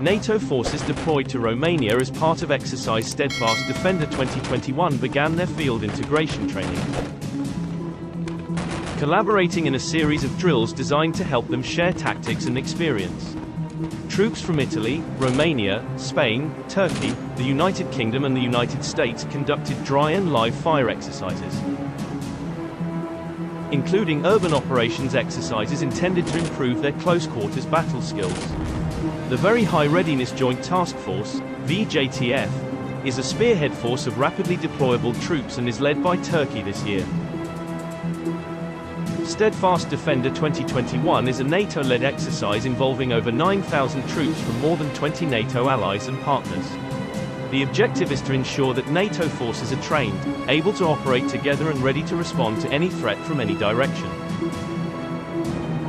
NATO forces deployed to Romania as part of Exercise Steadfast Defender 2021 began their field integration training, collaborating in a series of drills designed to help them share tactics and experience. Troops from Italy, Romania, Spain, Turkey, the United Kingdom and the United States conducted dry and live fire exercises, including urban operations exercises intended to improve their close-quarters battle skills. The Very High Readiness Joint Task Force, VJTF, is a spearhead force of rapidly deployable troops and is led by Turkey this year. Steadfast Defender 2021 is a NATO-led exercise involving over 9,000 troops from more than 20 NATO allies and partners. The objective is to ensure that NATO forces are trained, able to operate together and ready to respond to any threat from any direction.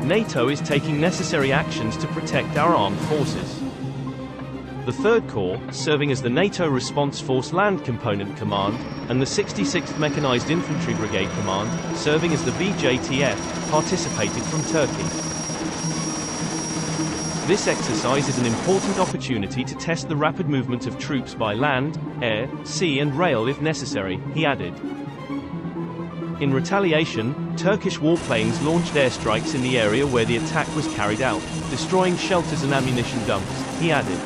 NATO is taking necessary actions to protect our armed forces. The 3rd Corps, serving as the NATO Response Force Land Component Command, and the 66th Mechanized Infantry Brigade Command, serving as the VJTF, participated from Turkey. This exercise is an important opportunity to test the rapid movement of troops by land, air, sea and rail if necessary, he added. In retaliation, Turkish warplanes launched airstrikes in the area where the attack was carried out, destroying shelters and ammunition dumps, he added.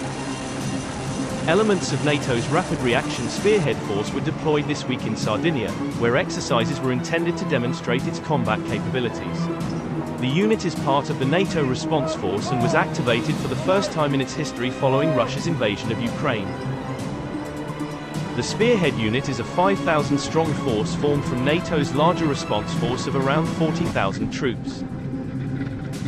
Elements of NATO's Rapid Reaction Spearhead Force were deployed this week in Sardinia, where exercises were intended to demonstrate its combat capabilities. The unit is part of the NATO Response Force and was activated for the first time in its history following Russia's invasion of Ukraine. The Spearhead unit is a 5,000-strong force formed from NATO's larger response force of around 40,000 troops.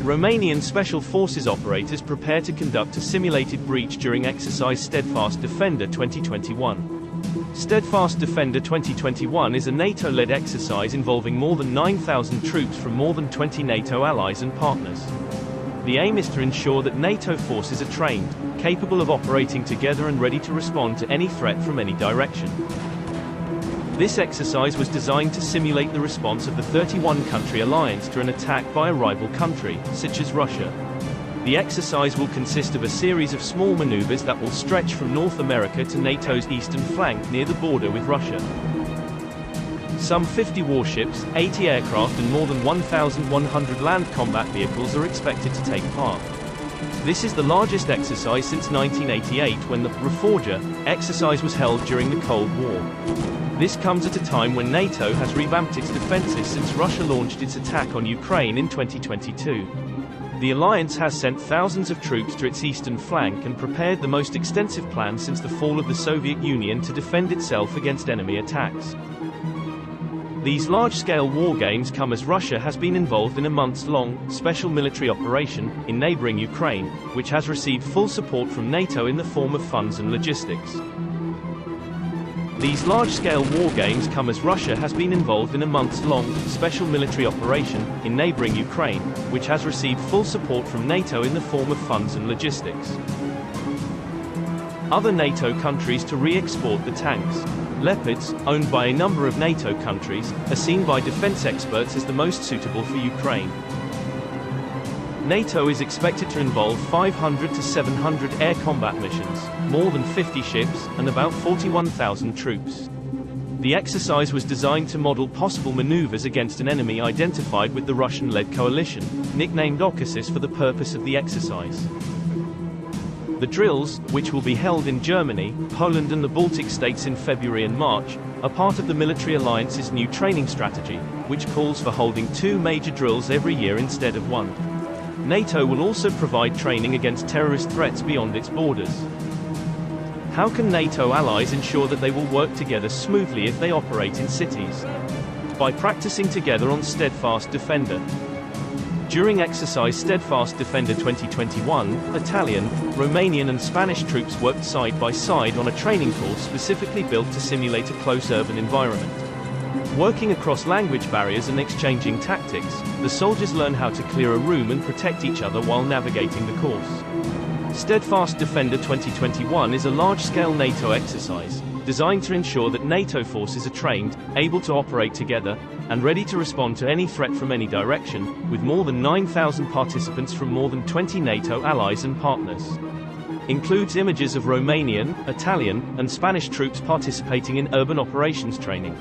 Romanian Special Forces operators prepare to conduct a simulated breach during Exercise Steadfast Defender 2021. Steadfast Defender 2021 is a NATO-led exercise involving more than 9,000 troops from more than 20 NATO allies and partners. The aim is to ensure that NATO forces are trained, capable of operating together and ready to respond to any threat from any direction. This exercise was designed to simulate the response of the 31-country alliance to an attack by a rival country, such as Russia. The exercise will consist of a series of small maneuvers that will stretch from North America to NATO's eastern flank near the border with Russia. Some 50 warships, 80 aircraft and more than 1,100 land combat vehicles are expected to take part. This is the largest exercise since 1988 when the Reforger exercise was held during the Cold War. This comes at a time when NATO has revamped its defenses since Russia launched its attack on Ukraine in 2022. The alliance has sent thousands of troops to its eastern flank and prepared the most extensive plan since the fall of the Soviet Union to defend itself against enemy attacks. These large-scale war games come as Russia has been involved in a months-long, special military operation, in neighboring Ukraine, which has received full support from NATO in the form of funds and logistics. These large-scale war games come as Russia has been involved in a months-long, special military operation, in neighboring Ukraine, which has received full support from NATO in the form of funds and logistics. Other NATO countries to re-export the tanks. Leopards, owned by a number of NATO countries, are seen by defense experts as the most suitable for Ukraine. NATO is expected to involve 500 to 700 air combat missions, more than 50 ships, and about 41,000 troops. The exercise was designed to model possible maneuvers against an enemy identified with the Russian-led coalition, nicknamed Caucasus for the purpose of the exercise. The drills, which will be held in Germany, Poland and the Baltic states in February and March, are part of the military alliance's new training strategy, which calls for holding 2 major drills every year instead of 1. NATO will also provide training against terrorist threats beyond its borders. How can NATO allies ensure that they will work together smoothly if they operate in cities? By practicing together on Steadfast Defender. During Exercise Steadfast Defender 2021, Italian, Romanian and Spanish troops worked side by side on a training course specifically built to simulate a close urban environment. Working across language barriers and exchanging tactics, the soldiers learn how to clear a room and protect each other while navigating the course. Steadfast Defender 2021 is a large-scale NATO exercise, designed to ensure that NATO forces are trained, able to operate together, and ready to respond to any threat from any direction, with more than 9,000 participants from more than 20 NATO allies and partners. includes images of Romanian, Italian, and Spanish troops participating in urban operations training.